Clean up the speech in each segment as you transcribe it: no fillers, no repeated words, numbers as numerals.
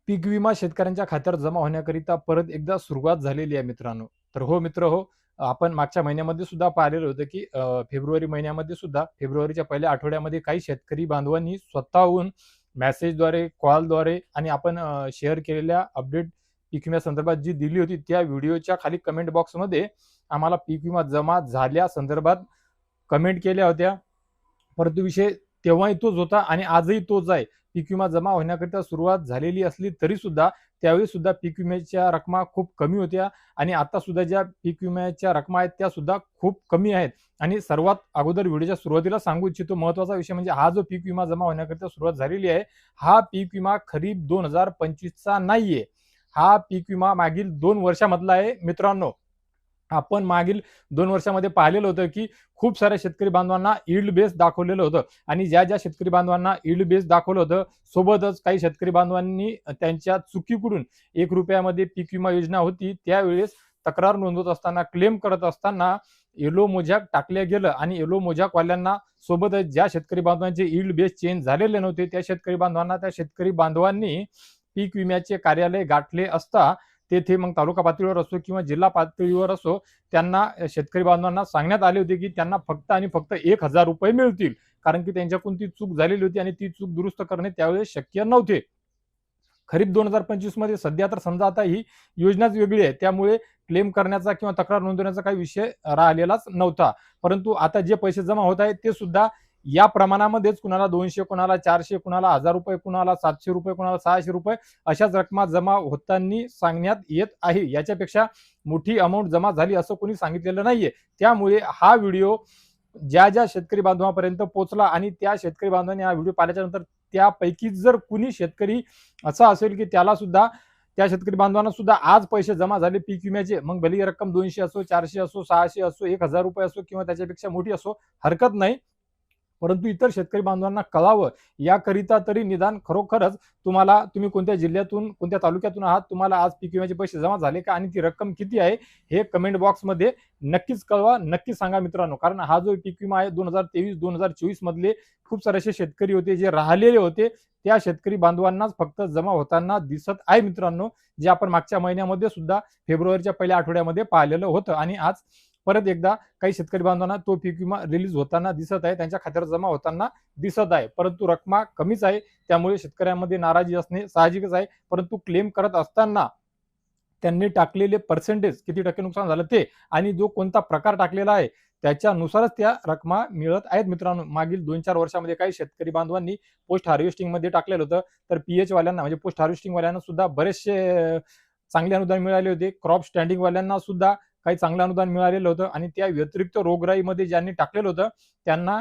पीक विमा शेतकऱ्यांच्या खात्यावर जमा होण्याकरिता परत एकदा सुरुवात झालेली आहे मित्रांनो. तर हो मित्र हो, आपण मागच्या महिन्यामध्ये सुद्धा पाहिलेलं होतं, की फेब्रुवारी महिन्यामध्ये सुद्धा फेब्रुवारीच्या पहिल्या आठवड्यामध्ये काही शेतकरी बांधवांनी स्वतःहून मेसेजद्वारे, कॉलद्वारे आणि आपण शेअर केलेल्या अपडेट पीक विम्यासंदर्भात जी दिली होती, त्या व्हिडिओच्या खाली कमेंट बॉक्समध्ये आम्हाला पीक विमा जमा झाल्यासंदर्भात कमेंट केल्या होत्या. परंतु विषय तेव्हाही तोच होता आणि आजही तोच आहे. पीक विमा जमा होण्याकरिता सुरुवात झालेली असली तरी सुद्धा त्यावेळी सुद्धा पीक विम्याच्या रकमा खूप कमी होत्या आणि आता सुद्धा ज्या पीक विम्याच्या रकमा आहेत त्या सुद्धा खूप कमी आहेत. आणि सर्वात अगोदर व्हिडिओच्या सुरुवातीला सांगू इच्छितो महत्त्वाचा विषय म्हणजे हा जो पीक विमा जमा होण्याकरिता सुरुवात झालेली आहे, हा पीक विमा खरीप 2025 चा नाहीये. हा पीक विमा मागील 2 वर्षामधला आहे मित्रांनो. आपण मागील 2 वर्षामध्ये पाहिलेलं होतं, की खूप साऱ्या शेतकरी बांधवांना यील्ड बेस दाखवलेलं होतं आणि ज्या शेतकरी बांधवांना यील्ड बेस दाखवलं होतं, सोबतच काही शेतकरी बांधवांनी त्यांच्या चुकीकडून ₹1 पीक विमा योजना होती, त्यावेळेस तक्रार नोंदवत असताना, क्लेम करत असताना येलो मोजॅक टाकलं गेलं आणि येलो मोजॅकवाल्यांना सोबतच ज्या शेतकरी बांधवांचे यील्ड बेस चेंज झालेले नव्हते, त्या शेतकरी बांधवांनी पीक विम्याचे कार्यालय गाठले असता तेथे मग तालुका पातळीवर असो किंवा जिल्हा पातळीवर असो, त्यांना शेतकरी बांधवांना सांगण्यात आले होते, की त्यांना फक्त आणि फक्त ₹1000 मिळतील. कारण की त्यांच्याकडून ती चूक झालेली होती आणि ती चूक दुरुस्त करणे त्यावेळेस शक्य नव्हते. खरीप 2025 मध्ये सध्या तर समजा आता ही योजनाच वेगळी आहे. त्यामुळे क्लेम करण्याचा किंवा तक्रार नोंदवण्याचा काही विषय राहिलेलाच नव्हता. परंतु आता जे पैसे जमा होत आहेत ते सुद्धा या प्रमाणामध्येच कुणाला 200, कुणाला 400, कुणाला ₹1000, कुणाला ₹700, कुणाला ₹600 अशाच रकमा जमा होताना सांगण्यात येत आहे. याच्यापेक्षा मोठी अमाउंट जमा झाली असं कोणी सांगितलेलं नाहीये. त्यामुळे हा व्हिडिओ ज्या शेतकरी बांधवांपर्यंत पोहोचला आणि त्या शेतकरी बांधवांनी हा व्हिडिओ पाहिल्याच्या नंतर त्यापैकी जर कुणी शेतकरी असा असेल की त्याला सुद्धा त्या शेतकरी बांधवांना सुद्धा आज पैसे जमा झाले पीक विम्याचे, मग भली रक्कम 200 असो, 400 असो, 600 असो, ₹1000 असो किंवा त्याच्यापेक्षा मोठी असो, हरकत नाही. परंतु इतर शेतकरी बांधवांना कळावं याकरिता तरी निदान खरोखरच तुम्ही कोणत्या जिल्ह्यातून, कोणत्या तालुक्यातून आहात, तुम्हाला आज पीक विम्याचे पैसे जमा झाले का आणि ती रक्कम किती आहे हे कमेंट बॉक्समध्ये नक्कीच कळवा, नक्कीच सांगा मित्रांनो. कारण हा जो पीक विमा आहे 2023-2024 मधले खूप सारे असे शेतकरी होते जे राहिलेले होते, त्या शेतकरी बांधवांनाच फक्त जमा होताना दिसत आहे मित्रांनो, जे आपण मागच्या महिन्यामध्ये सुद्धा फेब्रुवारीच्या पहिल्या आठवड्यामध्ये पाहिलेलं होतं आणि आज परत एकदा काही शेतकरी बांधवांना तो पीक विमा रिलीज होताना दिसत आहे, त्यांच्या खात्यावर जमा होताना दिसत आहे. परंतु रकमा कमीच आहे, त्यामुळे शेतकऱ्यांमध्ये नाराजी असणे साहजिकच आहे. परंतु क्लेम करत असताना त्यांनी टाकलेले पर्सेंटेज किती टक्के नुकसान झालं ते आणि जो कोणता प्रकार टाकलेला आहे त्याच्यानुसारच त्या रकमा मिळत आहेत मित्रांनो. मागील 2-4 वर्षामध्ये काही शेतकरी बांधवांनी पोस्ट हार्वेस्टिंग मध्ये टाकलेलं होतं, तर पीएच वाल्यांना म्हणजे पोस्ट हार्वेस्टिंग वाल्यांना सुद्धा बरेचसे चांगले अनुदान मिळाले होते. क्रॉप स्टँडिंग वाल्यांना सुद्धा काही चांगलं अनुदान मिळालेलं होतं आणि त्या व्यतिरिक्त रोगराईमध्ये ज्यांनी टाकलेलं होतं त्यांना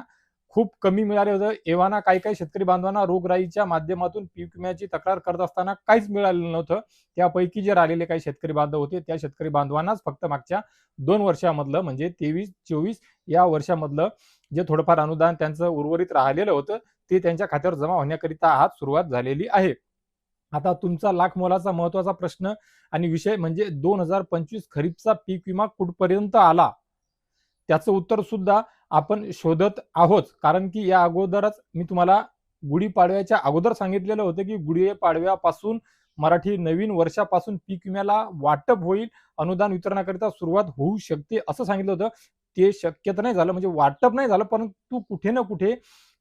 खूप कमी मिळाले होतं. एव्हाना काही शेतकरी बांधवांना रोगराईच्या माध्यमातून पीक विम्याची तक्रार करत असताना काहीच मिळालेलं नव्हतं. त्यापैकी जे राहिलेले काही शेतकरी बांधव होते त्या शेतकरी बांधवांनाच फक्त मागच्या 2 वर्षामधलं म्हणजे 23-24 या वर्षामधलं जे थोडंफार अनुदान त्यांचं उर्वरित राहिलेलं होतं ते त्यांच्या खात्यावर जमा होण्याकरिता आज सुरुवात झालेली आहे. आता तुमचा लाख मोलाचा महत्वाचा प्रश्न आणि विषय म्हणजे 2025 खरीपचा पीक विमा कुठपर्यंत आला? त्याचं उत्तर सुद्धा आपण शोधत आहोत. कारण की या अगोदरच मी तुम्हाला गुढीपाडव्याच्या अगोदर सांगितलेलं होतं, की गुढीपाडव्यापासून मराठी नवीन वर्षापासून पीक विम्याला वाटप होईल, अनुदान वितरणाकरिता सुरुवात होऊ शकते असं सांगितलं होतं. ते शक्य तर नाही झालं म्हणजे वाटप नाही झालं, परंतु कुठे ना कुठे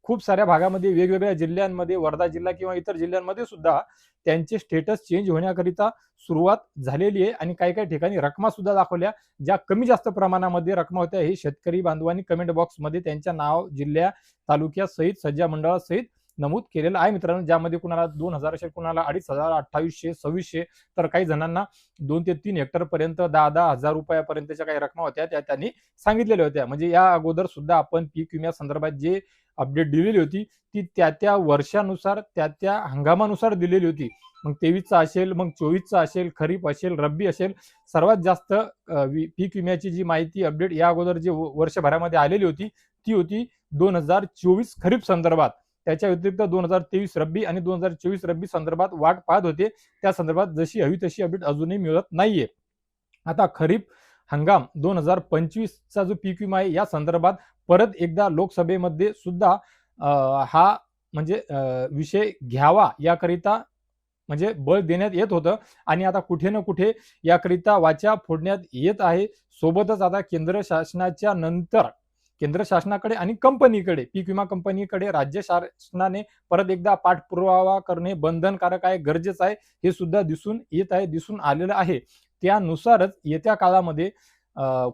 खूप साऱ्या भागामध्ये वेगवेगळ्या जिल्ह्यांमध्ये वर्धा जिल्हा किंवा इतर जिल्ह्यांमध्ये सुद्धा त्यांचे स्टेटस चेंज होण्याकरिता सुरुवात झालेली आहे आणि काही ठिकाणी रकमा सुद्धा दाखवल्या. ज्या कमी जास्त प्रमाणामध्ये रकमा होत्या हे शेतकरी बांधवांनी कमेंट बॉक्समध्ये त्यांच्या नाव, जिल्ह्या, तालुक्यासहित, सज्जा मंडळासहित नमूद केलेलं आहे मित्रांनो. ज्यामध्ये कुणाला 2000 असेल, कुणाला 2500, 2800, 2600 तर काही जणांना 2 ते 3 हेक्टर पर्यंत 10-10 हजार रुपयापर्यंतच्या काही रकमा होत्या त्या त्यांनी सांगितलेल्या होत्या. म्हणजे या अगोदर सुद्धा आपण पीक विम्यासंदर्भात जे अपडेट दिलेली होती ती त्या वर्षानुसार त्या हंगामानुसार दिलेली होती. मग 23चा असेल, मग 24चा असेल, खरीप असेल, रब्बी असेल, सर्वात जास्त पीक विम्याची जी माहिती अपडेट या अगोदर जे वर्षभरामध्ये आलेली होती ती होती 2024 खरीप संदर्भात. त्याच्या व्यतिरिक्त 2023 रब्बी आणि 2024 रब्बी संदर्भात वाट पाहत होते. त्या संदर्भात जशी हवी तशी अपडेट अजूनही मिळत नाहीये. आता खरीप हंगाम 2025चा जो पीक विमा आहे या संदर्भात परत एकदा लोकसभेमध्ये सुद्धा हा म्हणजे विषय घ्यावा याकरिता म्हणजे बळ देण्यात येत होतं आणि आता कुठे ना कुठे याकरिता वाचा फोडण्यात येत आहे. सोबतच आता केंद्र शासनाच्या नंतर केंद्र शासनाकडे आणि कंपनीकडे, पीक विमा कंपनीकडे राज्य शासनाने परत एकदा पाठपुरावा करणे बंधनकारक आहे, गरजेचं आहे. हे सुद्धा दिसून येत आहे, दिसून आलेलं आहे. त्यानुसारच येत्या काळामध्ये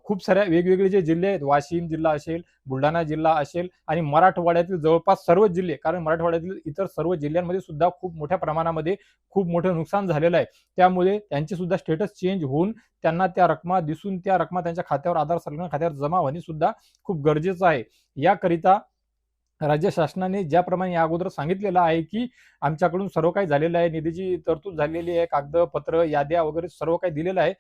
खूप साऱ्या वेगवेगळे जे जिल्हे आहेत, वाशिम जिल्हा असेल, बुलढाणा जिल्हा असेल आणि मराठवाड्यातील जवळपास सर्व जिल्हे, कारण मराठवाड्यातील इतर सर्व जिल्ह्यांमध्ये सुद्धा खूप मोठ्या प्रमाणामध्ये खूप मोठं नुकसान झालेलं आहे. त्यामुळे त्यांचे सुद्धा स्टेटस चेंज होऊन त्यांना त्या रकमा दिसून त्या रकमा त्यांच्या खात्यावर, आधार संलग्न खात्यावर जमा होणे सुद्धा खूप गरजेचं आहे. याकरिता राज्य शासनाने ज्याप्रमाणे या अगोदर सांगितलेलं आहे की आमच्याकडून सर्व काही झालेलं आहे, निधीची तरतूद झालेली आहे, कागदपत्र, याद्या वगैरे सर्व काही दिलेलं आहे.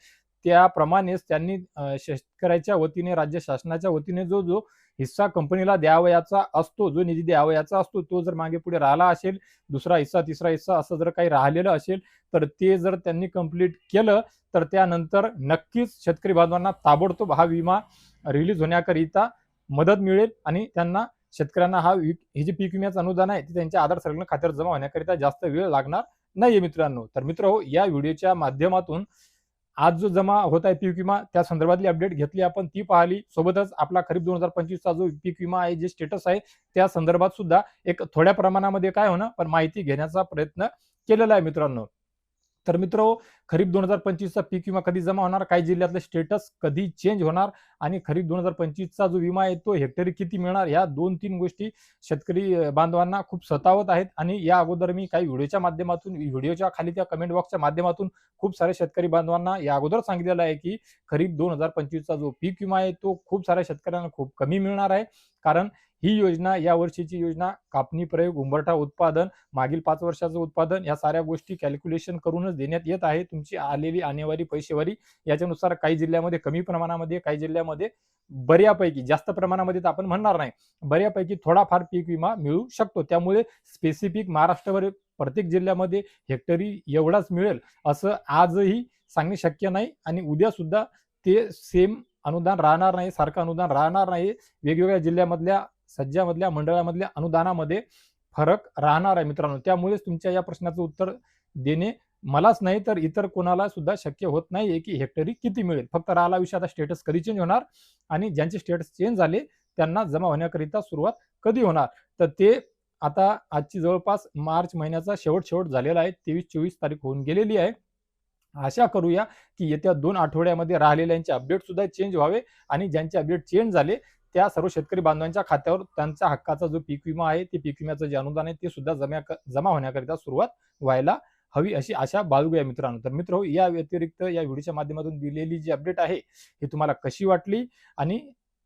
त्याप्रमाणेच त्यांनी शेतकऱ्याच्या वतीने, राज्य शासनाच्या वतीने जो जो हिस्सा कंपनीला द्यावयाचा असतो, जो निधी द्यावयाचा असतो, तो जर मागे पुढे राहिला असेल, दुसरा हिस्सा, तिसरा हिस्सा असं जर काही राहिलेलं असेल, तर ते जर त्यांनी कंप्लीट केलं, तर त्यानंतर नक्कीच शेतकरी बांधवांना ताबडतोब हा विमा रिलीज होण्याकरिता मदत मिळेल आणि त्यांना, शेतकऱ्यांना हे जे पीक विम्याचं अनुदान आहे ते त्यांच्या आधार संलग्न खात्यावर जमा होण्याकरिता जास्त वेळ लागणार नाहीये मित्रांनो. तर मित्रहो, या व्हिडिओच्या माध्यमातून आज जो जमा होत आहे पीक विमा, त्या संदर्भातली अपडेट घेतली आपण, ती पाहिली. सोबतच आपला खरीप 2025 चा जो पीक विमा आहे, जे स्टेटस आहे, त्या संदर्भात सुद्धा एक थोड्या प्रमाणामध्ये काय होणं, पण माहिती घेण्याचा प्रयत्न केलेला आहे मित्रांनो. तर मित्रहो, खरीप 2025 चा पीक विमा कधी जमा होणार, काही जिल्ह्यातलं स्टेटस कधी चेंज होणार आणि खरीप 2025 चा जो विमा आहे तो हेक्टरी किती मिळणार, या 2-3 गोष्टी शेतकरी बांधवांना खूप सतावत आहेत. आणि या अगोदर मी काही व्हिडिओच्या माध्यमातून, व्हिडिओच्या खाली त्या कमेंट बॉक्सच्या माध्यमातून खूप साऱ्या शेतकरी बांधवांना या अगोदर सांगितलेलं आहे की खरीप 2025 चा जो पीक विमा आहे तो खूप साऱ्या शेतकऱ्यांना खूप कमी मिळणार आहे. कारण ही योजना, या वर्षीची योजना, कापणी प्रयोग, उंबरठा उत्पादन, मागील 5 वर्षाचं उत्पादन, या साऱ्या गोष्टी कॅल्क्युलेशन करूनच देण्यात येत आहे. तुमची आलेली आणेवारी, पैसेवारी याच्यानुसार काही जिल्ह्यामध्ये कमी प्रमाणामध्ये, काही जिल्ह्यामध्ये बऱ्यापैकी, जास्त प्रमाणामध्ये तर आपण म्हणणार नाही, बऱ्यापैकी थोडाफार पीक विमा मिळू शकतो. त्यामुळे स्पेसिफिक महाराष्ट्रभर प्रत्येक जिल्ह्यामध्ये हेक्टरी एवढाच मिळेल असं आजही सांगणे शक्य नाही आणि उद्या सुद्धा ते सेम अनुदान राहणार नाही, सारखं अनुदान राहणार नाही. वेगवेगळ्या जिल्ह्यामधल्या, सज्जामधल्या, मंडळामधल्या अनुदानामध्ये फरक राहणार आहे मित्रांनो. त्यामुळेच तुमच्या या प्रश्नाचं उत्तर देणे मलाच नाही तर इतर कोणाला सुद्धा शक्य होत नाहीये की हेक्टरी किती मिळेल. फक्त राहिला विषय आता स्टेटस कधी चेंज होणार आणि ज्यांचे स्टेटस चेंज झाले त्यांना जमा होण्याकरिता सुरुवात कधी होणार. तर ते आता आजची जवळपास मार्च महिन्याचा शेवट झालेला आहे. 23-24 तारीख होऊन गेलेली आहे. आशा करूया की येत्या 2 आठवड्यामध्ये राहिलेल्यांचे अपडेट सुद्धा चेंज व्हावे आणि ज्यांचे अपडेट चेंज झाले त्या सर्व शेतकरी बांधवांच्या खात्यावर त्यांच्या हक्काचा जो पीक विमा आहे, ते पीक विम्याचं जे अनुदान आहे ते सुद्धा जमा होण्याकरिता सुरुवात व्हायला हवी, अशी आशा बाळगूया मित्रांनो. तर मित्र, या व्यतिरिक्त या व्हिडिओच्या माध्यमातून दिलेली जी अपडेट आहे ही तुम्हाला कशी वाटली आणि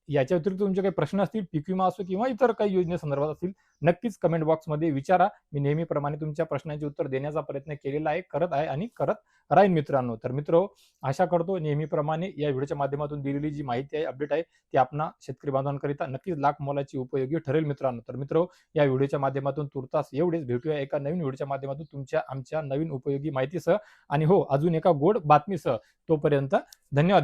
याच्या व्यतिरिक्त तुमचे काही प्रश्न असतील, पीक विमा असो किंवा इतर काही योजनेसंदर्भात असतील, नक्कीच कमेंट बॉक्समध्ये विचारा. मी नेहमीप्रमाणे तुमच्या प्रश्नांचे उत्तर देण्याचा प्रयत्न केलेला आहे, करत आहे आणि करत राहीन मित्रांनो. तर मित्र, आशा करतो नेहमीप्रमाणे या व्हिडिओच्या माध्यमातून दिलेली जी माहिती आहे, अपडेट आहे, ती आपणा शेतकरी बांधवांकरिता नक्कीच लाख मोलाची उपयोगी ठरेल मित्रांनो. तर मित्र, या व्हिडिओच्या माध्यमातून तुर्तास एवढेच. भेटूया एका नवीन व्हिडिओच्या माध्यमातून तुमच्या आमच्या नवीन उपयोगी माहितीसह आणि हो, अजून एका गोड बातमीसह. तोपर्यंत धन्यवाद.